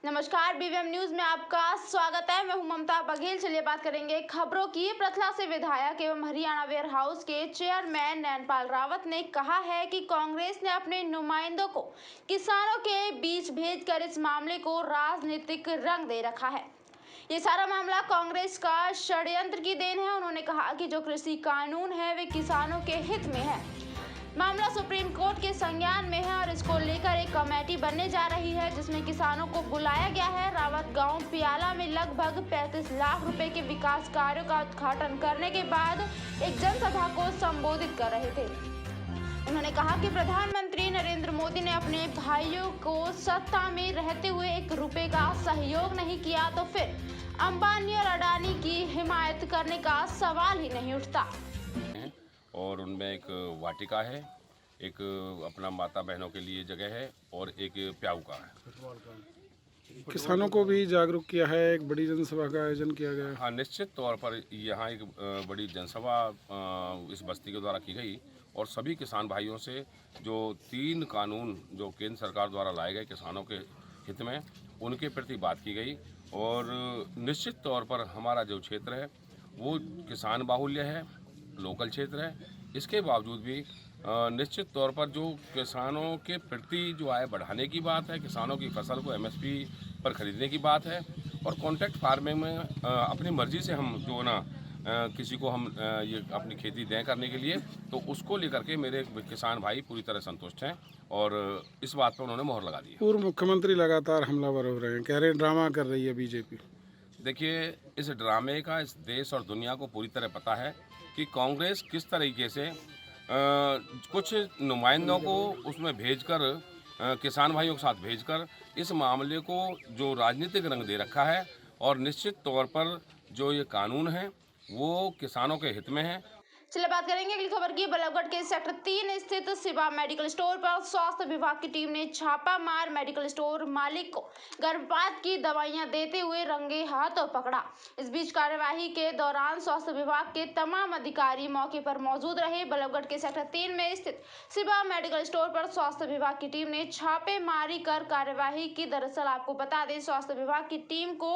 नमस्कार, BVM news में आपका स्वागत है। मैं हूं ममता बघेल। चलिए बात करेंगे खबरों की। प्रथला से विधायक एवं हरियाणा वेयर हाउस के चेयरमैन नैनपाल रावत ने कहा है कि कांग्रेस ने अपने नुमाइंदों को किसानों के बीच भेजकर इस मामले को राजनीतिक रंग दे रखा है। ये सारा मामला कांग्रेस का षड्यंत्र की देन है। उन्होंने कहा कि जो कृषि कानून है वे किसानों के हित में है। मामला सुप्रीम कोर्ट के संज्ञान में है और इसको लेकर एक कमेटी बनने जा रही है जिसमें किसानों को बुलाया गया है। रावत गांव पियाला में लगभग 35 लाख रुपए के विकास कार्यों का उद्घाटन करने के बाद एक जनसभा को संबोधित कर रहे थे। उन्होंने कहा कि प्रधानमंत्री नरेंद्र मोदी ने अपने भाइयों को सत्ता में रहते हुए 1 रुपए का सहयोग नहीं किया तो फिर अंबानी और अडानी की हिमायत करने का सवाल ही नहीं उठता। और उनमें एक वाटिका है, एक अपना माता बहनों के लिए जगह है और एक प्याऊ का है। किसानों को भी जागरूक किया है, एक बड़ी जनसभा का आयोजन किया गया है। हाँ, निश्चित तौर पर यहाँ एक बड़ी जनसभा इस बस्ती के द्वारा की गई और सभी किसान भाइयों से जो 3 कानून जो केंद्र सरकार द्वारा लाए गए किसानों के हित में, उनके प्रति बात की गई। और निश्चित तौर पर हमारा जो क्षेत्र है वो किसान बाहुल्य है, लोकल क्षेत्र है। इसके बावजूद भी निश्चित तौर पर जो किसानों के प्रति जो आय बढ़ाने की बात है, किसानों की फसल को एमएसपी पर खरीदने की बात है और कॉन्ट्रैक्ट फार्मिंग में अपनी मर्जी से हम जो ना किसी को हम ये अपनी खेती दें करने के लिए, तो उसको लेकर के मेरे किसान भाई पूरी तरह संतुष्ट हैं और इस बात पर उन्होंने मोहर लगा दी है। पूर्व मुख्यमंत्री लगातार हमलावर हो रहे हैं, कह रहे हैं ड्रामा कर रही है बीजेपी। देखिए, इस ड्रामे का इस देश और दुनिया को पूरी तरह पता है कि कांग्रेस किस तरीके से कुछ नुमाइंदों को उसमें भेजकर किसान भाइयों के साथ भेजकर इस मामले को जो राजनीतिक रंग दे रखा है। और निश्चित तौर पर जो ये कानून है वो किसानों के हित में है। चलिए बात करेंगे अगली खबर की। बल्लभगढ़ के सेक्टर 3 स्थित शिवा मेडिकल स्टोर पर स्वास्थ्य विभाग की टीम ने छापा मार मेडिकल स्टोर मालिक को गर्भपात की दवाइयां देते हुए रंगे हाथों पकड़ा। इस बीच कार्यवाही के दौरान स्वास्थ्य विभाग के तमाम अधिकारी मौके पर मौजूद रहे। बल्लभगढ़ के सेक्टर 3 में स्थित शिवा मेडिकल स्टोर पर स्वास्थ्य विभाग की टीम ने छापेमारी कर कार्यवाही की। दरअसल आपको बता दें, स्वास्थ्य विभाग की टीम को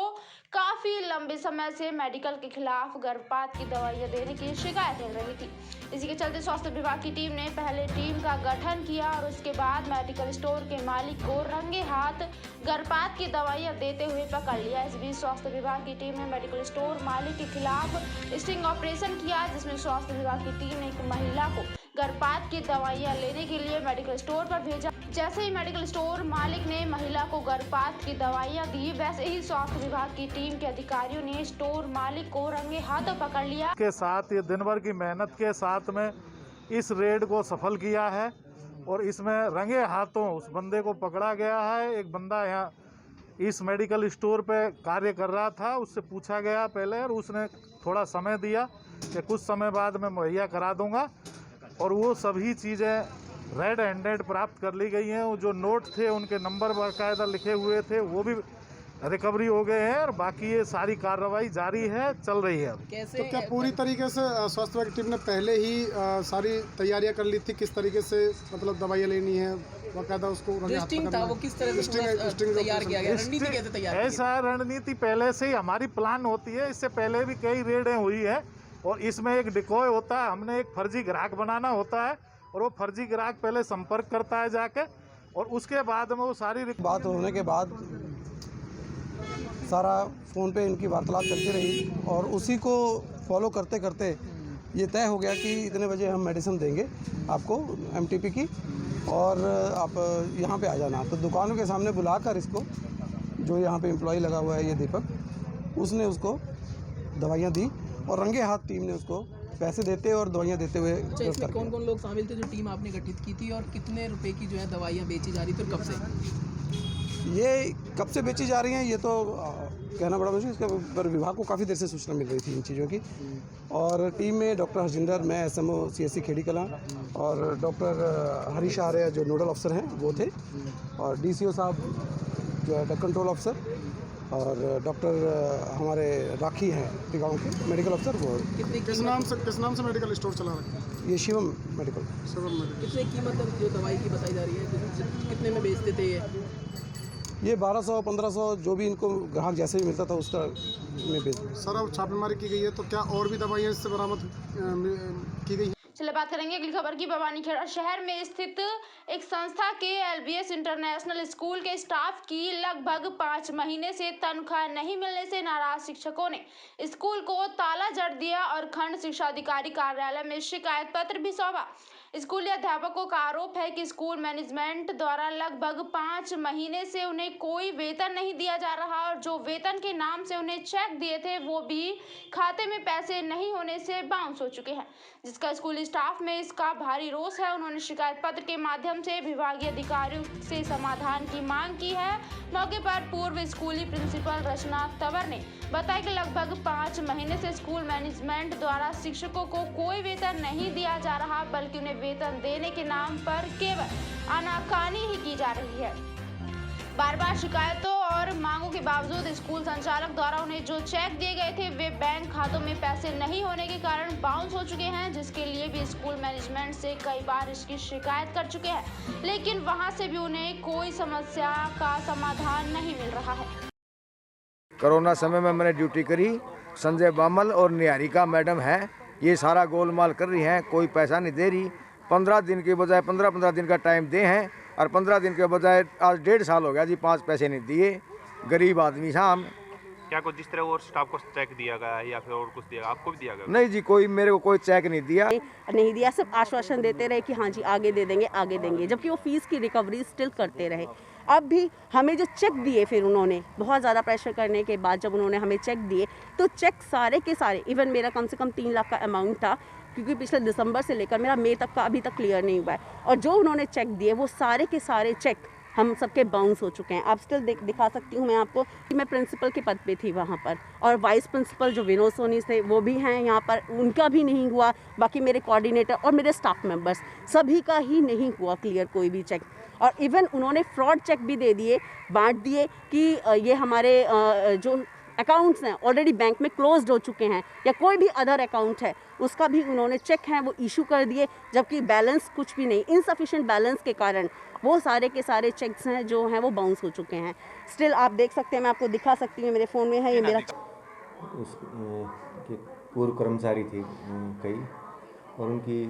काफी लंबे समय से मेडिकल के खिलाफ गर्भपात की दवाइयां देने की शिकायत मिल रही थी। इसी के चलते स्वास्थ्य विभाग की टीम ने पहले टीम का गठन किया और उसके बाद मेडिकल स्टोर के मालिक को रंगे हाथ गर्भपात की दवाइयां देते हुए पकड़ लिया। इस बीच स्वास्थ्य विभाग की टीम ने मेडिकल स्टोर मालिक के खिलाफ स्टिंग ऑपरेशन किया, जिसमें स्वास्थ्य विभाग की टीम ने एक महिला को गर्भपात की दवाइयां लेने के लिए मेडिकल स्टोर पर भेजा। जैसे ही मेडिकल स्टोर मालिक ने महिला को गर्भपात की दवाइयां दी, वैसे ही स्वास्थ्य विभाग की टीम के अधिकारियों ने स्टोर मालिक को रंगे हाथों पकड़ लिया। के साथ ये दिन भर की मेहनत के साथ में इस रेड को सफल किया है और इसमें रंगे हाथों उस बंदे को पकड़ा गया है। एक बंदा यहाँ इस मेडिकल स्टोर पे कार्य कर रहा था, उससे पूछा गया पहले और उसने थोड़ा समय दिया कि कुछ समय बाद मैं मुहैया करा दूंगा और वो सभी चीज़ें रेड हैंडेड प्राप्त कर ली गई हैं। जो नोट थे उनके नंबर बाकायदा लिखे हुए थे वो भी रिकवरी हो गए हैं और बाकी ये सारी कार्रवाई जारी है, चल रही है। कैसे तो क्या पूरी तरीके से स्वास्थ्य विभाग की टीम ने पहले ही सारी तैयारियां कर ली थी, किस तरीके से मतलब दवाइयां लेनी है बाकायदा उसको था, वो किस तरह से तैयार किया गया, रणनीति कैसे तैयार? ऐसा रणनीति पहले से ही हमारी प्लान होती है। इससे पहले भी कई रेडें हुई है और इसमें एक डिकॉय होता है, हमने एक फर्जी ग्राहक बनाना होता है और वो फर्जी ग्राहक पहले संपर्क करता है जाके और उसके बाद में वो सारी बात होने के बाद सारा फ़ोन पे इनकी वार्तालाप चलती रही और उसी को फॉलो करते करते ये तय हो गया कि इतने बजे हम मेडिसिन देंगे आपको एमटीपी की और आप यहाँ पे आ जाना। तो दुकानों के सामने बुलाकर इसको, जो यहाँ पे एम्प्लॉय लगा हुआ है ये दीपक, उसने उसको दवाइयाँ दी और रंगे हाथ टीम ने उसको पैसे देते और दवाइयाँ देते हुए। इसमें कौन कौन लोग शामिल थे जो टीम आपने गठित की थी और कितने रुपए की जो है दवाइयाँ बेची जा रही थी और कब से? ये कब से बेची जा रही हैं ये तो कहना बड़ा मुश्किल, इसके पर विभाग को काफ़ी देर से सूचना मिल रही थी इन चीज़ों की। और टीम में डॉक्टर हरजिंदर, मैं एसएमओ सीएससी खेड़ी कलां और डॉक्टर हरीश आर्य जो नोडल अफसर हैं वो थे और डीसीओ साहब जो है ड्रग कंट्रोल अफसर और डॉक्टर हमारे राखी हैं टिकाऊ के मेडिकल अफसर। वो किस नाम से मेडिकल स्टोर चला रखा है? ये शिवम मेडिकल। कितने कीमत जो दवाई की बताई जा रही है, कितने में बेचते थे ये 1200-1500 जो भी इनको ग्राहक जैसे भी मिलता था उसका में बेच दिया। सर अब छापेमारी की गई है तो क्या और भी दवाइयाँ इससे बरामद की गई? चलिए बात करेंगे अगली खबर की। भवानीखेड़ा शहर में स्थित एक संस्था के LBS इंटरनेशनल स्कूल के स्टाफ की लगभग 5 महीने से तनख्वाह नहीं मिलने से नाराज शिक्षकों ने स्कूल को ताला जड़ दिया और खंड शिक्षा अधिकारी कार्यालय में शिकायत पत्र भी सौंपा। स्कूली अध्यापकों का आरोप है कि स्कूल मैनेजमेंट द्वारा लगभग 5 महीने से उन्हें कोई वेतन नहीं दिया जा रहा और जो वेतन के नाम से उन्हें चेक दिए थे वो भी खाते में पैसे नहीं होने से बाउंस हो चुके हैं, जिसका स्कूली स्टाफ में इसका भारी रोष है। उन्होंने शिकायत पत्र के माध्यम से विभागीय अधिकारियों से समाधान की मांग की है। मौके पर पूर्व स्कूली प्रिंसिपल रचना तंवर ने बताया कि लगभग 5 महीने से स्कूल मैनेजमेंट द्वारा शिक्षकों को कोई वेतन नहीं दिया जा रहा, बल्कि उन्हें वेतन देने के नाम पर केवल आनाकानी ही की जा रही है। बार बार शिकायतों और मांगों के बावजूद स्कूल संचालक द्वारा उन्हें जो चेक दिए गए थे वे बैंक खातों में पैसे नहीं होने के कारण बाउंस हो चुके हैं, जिसके लिए भी स्कूल मैनेजमेंट से कई बार इसकी शिकायत कर चुके हैं, लेकिन वहां से भी उन्हें कोई समस्या का समाधान नहीं मिल रहा है। कोरोना समय में मैंने ड्यूटी करी, संजय बामल और निहारिका मैडम है, ये सारा गोलमाल कर रही हैं, कोई पैसा नहीं दे रही। 15 दिन के बजाय 15 दिन का टाइम दे हैं और 15 दिन के बजाय आज 1.5 साल हो गया जी, 5 पैसे नहीं दिए। गरीब आदमी साहब। क्या कुछ जिस तरह और स्टाफ को चेक दिया गया है या फिर और कुछ दिया, आपको भी दिया गया? नहीं जी, कोई मेरे को कोई चेक नहीं दिया, सिर्फ आश्वासन देते रहे कि हाँ जी आगे दे देंगे, जबकि वो फीस की रिकवरी स्टिल करते रहे। अब भी हमें जो चेक दिए, फिर उन्होंने बहुत ज़्यादा प्रेशर करने के बाद जब उन्होंने हमें चेक दिए तो चेक सारे के सारे, इवन मेरा कम से कम 3 लाख का अमाउंट था, क्योंकि पिछले दिसंबर से लेकर मेरा मई तक का अभी तक क्लियर नहीं हुआ है, और जो उन्होंने चेक दिए वो सारे के सारे चेक हम सबके बाउंस हो चुके हैं। आप स्टिल दिखा सकती हूँ मैं आपको कि मैं प्रिंसिपल के पद पे थी वहाँ पर, और वाइस प्रिंसिपल जो विनोद सोनी थे वो भी हैं यहाँ पर, उनका भी नहीं हुआ। बाकी मेरे कोऑर्डिनेटर और मेरे स्टाफ मेंबर्स सभी का ही नहीं हुआ क्लियर कोई भी चेक। और इवन उन्होंने फ्रॉड चेक भी दे दिए, बांट दिए कि ये हमारे जो अकाउंट्स हैं ऑलरेडी बैंक में क्लोज्ड हो चुके हैं, या कोई भी अदर अकाउंट है उसका भी उन्होंने चेक हैं वो इशू कर दिए, जबकि बैलेंस कुछ भी नहीं, इनसफिशिएंट बैलेंस के कारण वो सारे के सारे चेक्स हैं जो हैं वो बाउंस हो चुके हैं। स्टिल आप देख सकते हैं, मैं आपको दिखा सकती हूँ, मेरे फ़ोन में है ये मेरा। पूर्व कर्मचारी थे कई, और उनकी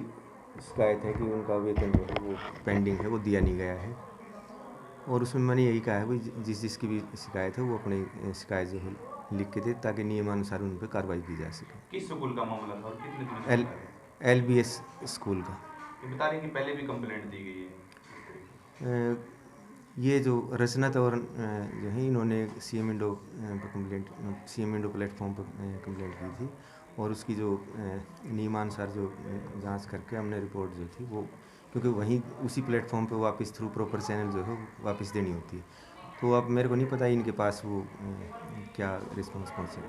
शिकायत है कि उनका वेतन जो है वो पेंडिंग है, वो दिया नहीं गया है। और उसमें मैंने यही कहा है कि जिसकी भी शिकायत है वो अपनी शिकायत जो है लिख के दे, ताकि नियमानुसार उन पर कार्रवाई की जा सके। किस स्कूल का मामला था और कितने दिन? LBS स्कूल का। बता रहे कि पहले भी कंप्लेंट दी गई है। ये जो रचना तंवर जो है, इन्होंने CM इंडो प्लेटफॉर्म पर कंप्लेंट की थी, और उसकी जो नियमानुसार जो जांच करके हमने रिपोर्ट जो थी वो, क्योंकि वहीं उसी प्लेटफॉर्म पे वापस थ्रू प्रॉपर चैनल जो है वापस देनी होती है, तो अब मेरे को नहीं पता इनके पास वो क्या रिस्पॉन्स पहुँचे।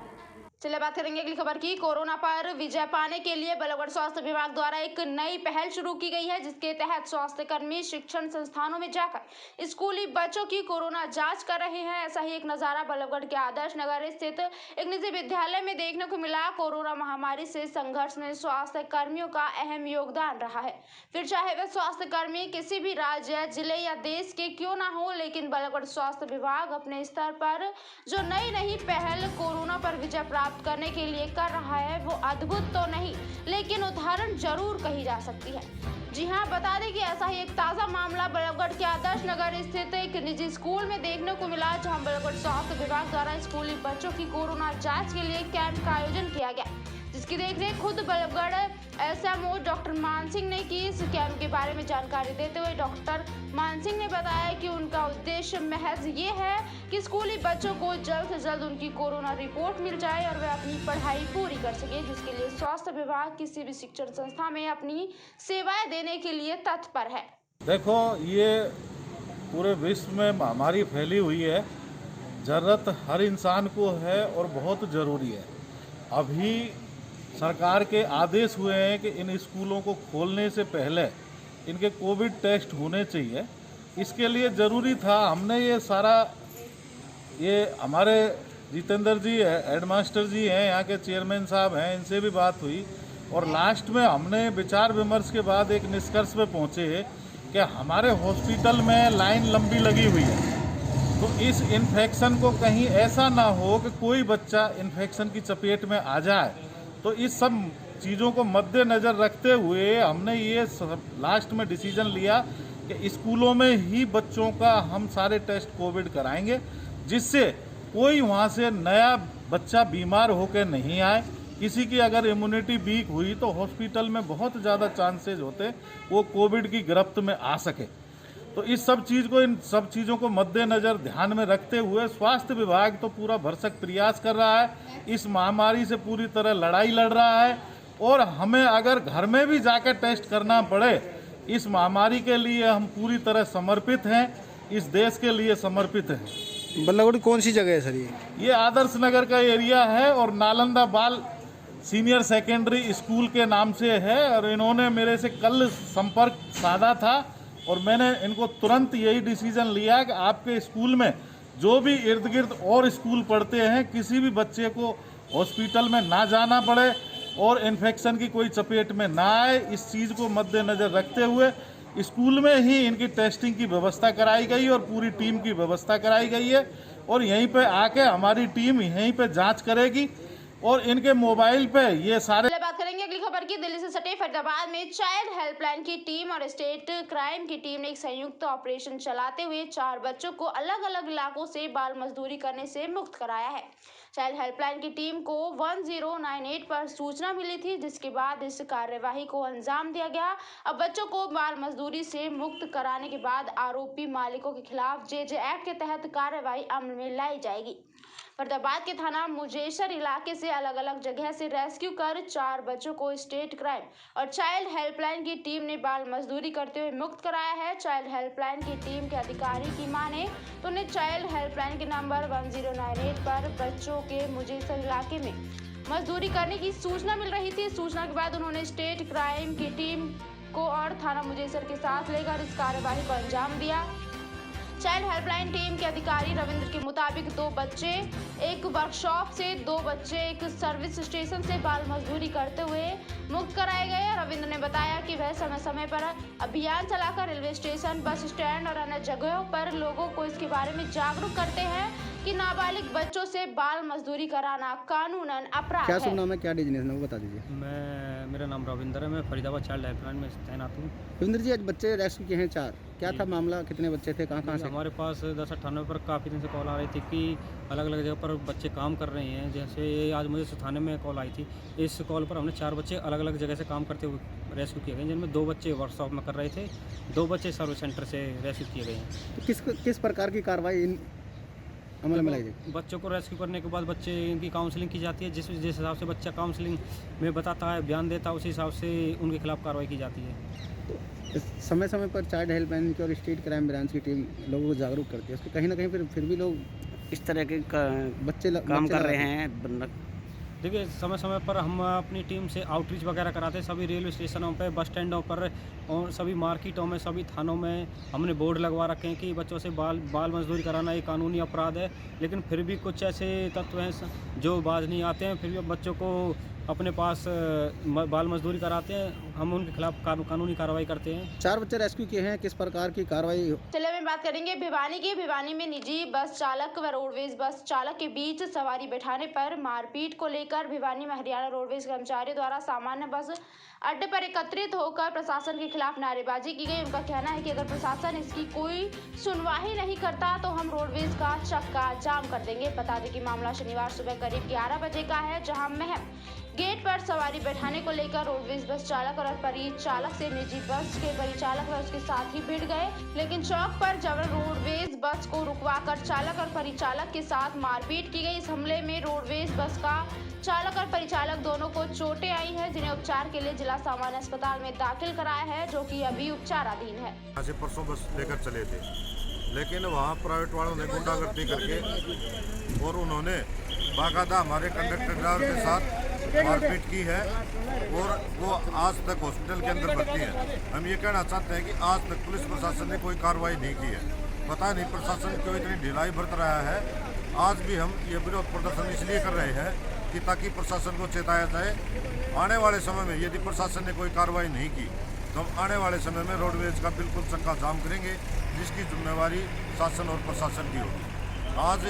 चलिए बात करेंगे अगली खबर की। कोरोना पर विजय पाने के लिए बलौगढ़ स्वास्थ्य विभाग द्वारा एक नई पहल शुरू की गई है, जिसके तहत स्वास्थ्य कर्मी शिक्षण संस्थानों में जाकर स्कूली बच्चों की कोरोना जांच कर रहे हैं। ऐसा ही एक नजारा बलौगढ़ के आदर्श नगर स्थित एक निजी विद्यालय में देखने को मिला। कोरोना महामारी से संघर्ष में स्वास्थ्य कर्मियों का अहम योगदान रहा है, फिर चाहे वह स्वास्थ्य कर्मी किसी भी राज्य, जिले या देश के क्यों ना हो, लेकिन बलौगढ़ स्वास्थ्य विभाग अपने स्तर पर जो नई पहल कोरोना पर विजय प्राप्त करने के लिए कर रहा है वो अद्भुत तो नहीं, लेकिन उदाहरण जरूर कही जा सकती है। जी हां, बता दें कि ऐसा ही एक ताजा मामला बलौगढ़ के आदर्श नगर स्थित एक निजी स्कूल में देखने को मिला, जहां बलौगढ़ स्वास्थ्य विभाग द्वारा स्कूली बच्चों की कोरोना जांच के लिए कैंप का आयोजन किया गया, जिसकी देखरेख खुद बलौगढ़ SMO डॉक्टर मान सिंह ने की। इस कैंप के बारे में जानकारी देते हुए डॉक्टर मान सिंह ने बताया कि उनका उद्देश्य महज ये है कि स्कूली बच्चों को जल्द से जल्द उनकी कोरोना रिपोर्ट मिल जाए और वे अपनी पढ़ाई पूरी कर सके, जिसके लिए स्वास्थ्य विभाग किसी भी शिक्षण संस्था में अपनी सेवाएं देने के लिए तत्पर है। देखो, ये पूरे विश्व में महामारी फैली हुई है, जरूरत हर इंसान को है और बहुत ज़रूरी है। अभी सरकार के आदेश हुए हैं कि इन स्कूलों को खोलने से पहले इनके कोविड टेस्ट होने चाहिए। इसके लिए ज़रूरी था, हमने ये सारा, ये हमारे जितेंद्र जी है, हेडमास्टर जी हैं, यहाँ के चेयरमैन साहब हैं, इनसे भी बात हुई, और लास्ट में हमने विचार विमर्श के बाद एक निष्कर्ष पे पहुँचे कि हमारे हॉस्पिटल में लाइन लंबी लगी हुई है, तो इस इन्फेक्शन को कहीं ऐसा ना हो कि कोई बच्चा इन्फेक्शन की चपेट में आ जाए। तो इस सब चीज़ों को मद्देनज़र रखते हुए हमने ये लास्ट में डिसीजन लिया कि स्कूलों में ही बच्चों का हम सारे टेस्ट कोविड कराएंगे, जिससे कोई वहाँ से नया बच्चा बीमार होकर नहीं आए। किसी की अगर इम्यूनिटी वीक हुई तो हॉस्पिटल में बहुत ज़्यादा चांसेस होते वो कोविड की गिरफ्त में आ सके। तो इन सब चीज़ों को मद्देनज़र ध्यान में रखते हुए स्वास्थ्य विभाग तो पूरा भरसक प्रयास कर रहा है, इस महामारी से पूरी तरह लड़ाई लड़ रहा है। और हमें अगर घर में भी जाकर टेस्ट करना पड़े, इस महामारी के लिए हम पूरी तरह समर्पित हैं, इस देश के लिए समर्पित हैं। बल्लागुड़ी कौन सी जगह है सर? ये आदर्श नगर का एरिया है और नालंदा बाल सीनियर सेकेंडरी स्कूल के नाम से है। और इन्होंने मेरे से कल संपर्क साधा था और मैंने इनको तुरंत यही डिसीजन लिया कि आपके स्कूल में जो भी इर्द गिर्द और स्कूल पढ़ते हैं, किसी भी बच्चे को हॉस्पिटल में ना जाना पड़े और इन्फेक्शन की कोई चपेट में ना आए। इस चीज़ को मद्देनज़र रखते हुए स्कूल में ही इनकी टेस्टिंग की व्यवस्था कराई गई और पूरी टीम की व्यवस्था कराई गई है। और यहीं पे आके हमारी टीम यहीं पे जांच करेगी और इनके मोबाइल पे ये सारे। बात करेंगे अगली खबर की। दिल्ली से सटे फरीदाबाद में चाइल्ड हेल्पलाइन की टीम और स्टेट क्राइम की टीम ने एक संयुक्त ऑपरेशन चलाते हुए 4 बच्चों को अलग अलग इलाकों से बाल मजदूरी करने से मुक्त कराया है। चाइल्ड हेल्पलाइन की टीम को 1098 पर सूचना मिली थी, जिसके बाद इस कार्यवाही को अंजाम दिया गया। अब बच्चों को बाल मजदूरी से मुक्त कराने के बाद आरोपी मालिकों के खिलाफ जेजे एक्ट के तहत कार्रवाई अमल में लाई जाएगी। फरीदाबाद के थाना मुजेसर इलाके से अलग अलग जगह से रेस्क्यू कर 4 बच्चों को स्टेट क्राइम और चाइल्ड हेल्पलाइन की टीम ने बाल मजदूरी करते हुए मुक्त कराया है। चाइल्ड हेल्पलाइन की टीम के अधिकारी की माने तो उन्हें चाइल्ड हेल्पलाइन के नंबर 1098 पर बच्चों के मुजेसर इलाके में मजदूरी करने की सूचना मिल रही थी। सूचना के बाद उन्होंने स्टेट क्राइम की टीम को और थाना मुजेसर के साथ लेकर इस कार्यवाही को अंजाम दिया। चाइल्ड हेल्पलाइन टीम के अधिकारी रविंद्र के मुताबिक 2 बच्चे एक वर्कशॉप से, 2 बच्चे एक सर्विस स्टेशन से बाल मजदूरी करते हुए मुक्त कराए गए। रविंद्र ने बताया कि वह समय समय पर अभियान चलाकर रेलवे स्टेशन, बस स्टैंड और अन्य जगहों पर लोगों को इसके बारे में जागरूक करते हैं कि नाबालिग बच्चों से बाल मजदूरी कराना कानूनन अपराध है। क्या शुभ नाम है, क्या डिजनेस है, वो बता दीजिए। मेरा नाम रविंद्र है, मैं फरीदाबाद चाइल्ड हेल्पलाइन में तैनात हूँ। रविंद्र जी, आज बच्चे रेस्क्यू किए हैं 4, क्या था मामला, कितने बच्चे थे, कहाँ से? हमारे पास 1098 पर काफ़ी दिन से कॉल आ रही थी कि अलग अलग जगह पर बच्चे काम कर रहे हैं। जैसे आज मुझे थाने में कॉल आई थी। इस कॉल पर हमने 4 बच्चे अलग अलग जगह से काम करते हुए रेस्क्यू किए गए, जिनमें 2 बच्चे वर्कशॉप में कर रहे थे, 2 बच्चे सर्विस सेंटर से रेस्क्यू किए गए हैं। तो किस प्रकार की कार्रवाई अमल में लाई जाएगी? बच्चों को रेस्क्यू करने के बाद बच्चे की काउंसलिंग की जाती है। जिस हिसाब से बच्चा काउंसलिंग में बताता है, बयान देता है, उसी हिसाब से उनके खिलाफ कार्रवाई की जाती है। तो समय समय पर चाइल्ड हेल्पलाइन की और स्टेट क्राइम ब्रांच की टीम लोगों को जागरूक करती है, उसको कहीं ना कहीं फिर भी लोग इस तरह के बच्चे काम कर रहे हैं। देखिए, समय समय पर हम अपनी टीम से आउटरीच वगैरह कराते हैं सभी रेलवे स्टेशनों पे, बस स्टैंडों पर और सभी मार्केटों में, सभी थानों में हमने बोर्ड लगवा रखे हैं कि बच्चों से बाल मजदूरी कराना एक कानूनी अपराध है। लेकिन फिर भी कुछ ऐसे तत्व हैं जो बाज नहीं आते हैं, फिर भी बच्चों को अपने पास बाल मजदूरी कराते हैं। हम उनके खिलाफ कानूनी कार्रवाई करते हैं। 4 बच्चे रेस्क्यू किए हैं, किस प्रकार की कार्रवाई? चलिए में बात करेंगे भिवानी की। भिवानी में निजी बस चालक व रोडवेज बस चालक के बीच सवारी बैठाने पर मारपीट को लेकर भिवानी में हरियाणा रोडवेज कर्मचारियों द्वारा सामान्य बस अड्डे पर एकत्रित होकर प्रशासन के खिलाफ नारेबाजी की गई। उनका कहना है कि अगर प्रशासन इसकी कोई सुनवाई नहीं करता तो हम रोडवेज का चक्का जाम कर देंगे। बता दें कि मामला शनिवार सुबह करीब 11 बजे का है, जहां महम गेट पर सवारी बैठाने को लेकर रोडवेज बस चालक और परिचालक से निजी बस के परिचालक व उसके साथी भिड़ गए। लेकिन चौक पर जबर रोडवेज बस को रुकवाकर चालक और परिचालक के साथ मारपीट की गई। इस हमले में रोडवेज बस का चालक और परिचालक दोनों को चोटें आई हैं, जिन्हें उपचार के लिए जिला सामान्य अस्पताल में दाखिल कराया है, जो कि अभी उपचाराधीन है। यहाँ से परसों बस लेकर चले थे, लेकिन वहाँ प्राइवेट वालों ने गुंडागर्दी करके और उन्होंने बाकायदा हमारे कंडक्टर ड्राइवर के साथ मारपीट की है और वो आज तक हॉस्पिटल के अंदर भर्ती है। हम ये कहना चाहते हैं कि आज तक पुलिस प्रशासन ने कोई कार्रवाई नहीं की है। पता नहीं प्रशासन क्यों इतनी ढिलाई बरत रहा है। आज भी हम ये विरोध प्रदर्शन इसलिए कर रहे हैं कि ताकि प्रशासन को चेताया जाए। आने वाले समय में यदि प्रशासन ने कोई कार्रवाई नहीं की तो हम आने वाले समय में रोडवेज का बिल्कुल चक्का जाम करेंगे। जिसकी जिम्मेवारी शासन और प्रशासन की होगी। आज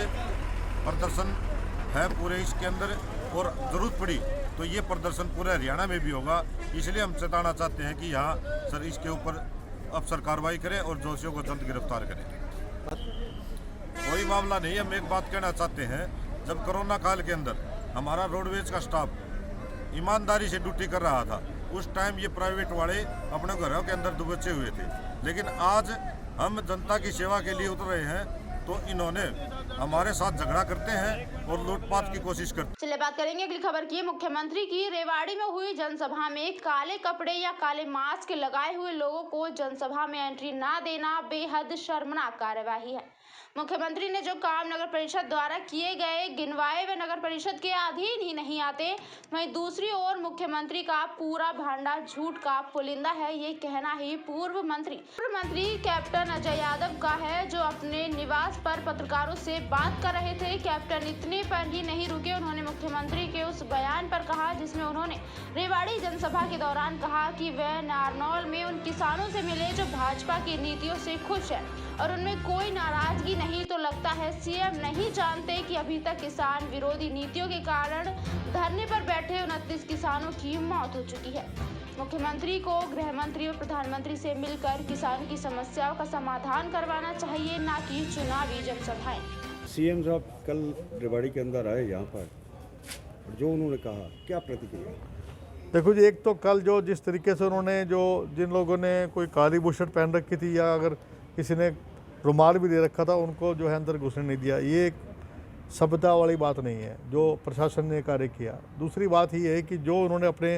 प्रदर्शन है पूरे इसके अंदर और ज़रूरत पड़ी तो ये प्रदर्शन पूरे हरियाणा में भी होगा। इसलिए हम चेताना चाहते हैं कि यहाँ सर इसके ऊपर अफसर कार्रवाई करें और दोषियों को जल्द गिरफ्तार करें। कोई मामला नहीं, हम एक बात कहना चाहते हैं, जब कोरोना काल के अंदर हमारा रोडवेज का स्टाफ ईमानदारी से ड्यूटी कर रहा था, उस टाइम ये प्राइवेट वाले अपने घरों के अंदर दुबचे हुए थे। लेकिन आज हम जनता की सेवा के लिए उतर रहे हैं तो इन्होंने हमारे साथ झगड़ा करते हैं और लूटपाट की कोशिश करते हैं। चलिए बात करेंगे अगली खबर की। मुख्यमंत्री की रेवाड़ी में हुई जनसभा में काले कपड़े या काले मास्क लगाए हुए लोगों को जनसभा में एंट्री ना देना बेहद शर्मनाक कार्यवाही है। मुख्यमंत्री ने जो काम नगर परिषद द्वारा किए गए गिनवाए वे नगर परिषद के अधीन ही नहीं आते, वहीं दूसरी ओर मुख्यमंत्री का पूरा भांडा झूठ का पुलिंदा है। ये कहना ही पूर्व मंत्री कैप्टन अजय यादव का है, जो अपने निवास पर पत्रकारों से बात कर रहे थे। कैप्टन इतने पर ही नहीं रुके, उन्होंने मुख्यमंत्री के उस बयान पर कहा जिसमें उन्होंने रेवाड़ी जनसभा के दौरान कहा कि वह नारनौल में उन किसानों से मिले जो भाजपा की नीतियों से खुश है और उनमें कोई नाराजगी नहीं। तो लगता है सीएम नहीं जानते कि अभी तक किसान विरोधी नीतियों के कारण धरने पर बैठे 29 किसानों की मौत हो चुकी है। मुख्यमंत्री को गृह मंत्री और प्रधानमंत्री से मिलकर किसानों की समस्याओं का समाधान करवाना चाहिए, ना कि चुनावी जनसभाएं। सीएम साहब कल रेवाड़ी के अंदर आए यहाँ पर, जो उन्होंने कहा, क्या प्रतिक्रिया? देखो जी, एक तो कल जो जिस तरीके से उन्होंने जिन लोगों ने कोई काली बुशर्ट पहन रखी थी या अगर किसी ने रुमाल भी दे रखा था, उनको जो है अंदर घुसने नहीं दिया, ये एक सभ्यता वाली बात नहीं है जो प्रशासन ने कार्य किया। दूसरी बात ये है कि जो उन्होंने अपने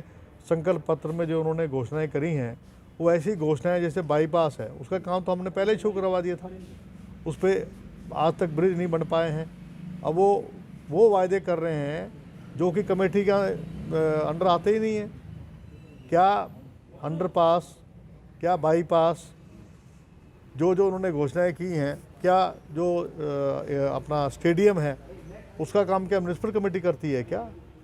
संकल्प पत्र में जो उन्होंने घोषणाएं करी हैं, वो ऐसी घोषणाएं जैसे बाईपास है, उसका काम तो हमने पहले ही शुरू करवा दिया था, उस पर आज तक ब्रिज नहीं बन पाए हैं। अब वो वायदे कर रहे हैं जो कि कमेटी का अंडर आते ही नहीं है। क्या अंडरपास, क्या बाईपास, जो उन्होंने घोषणाएं की हैं, क्या जो अपना स्टेडियम है उसका काम क्या म्युनिसिपल कमेटी करती है क्या?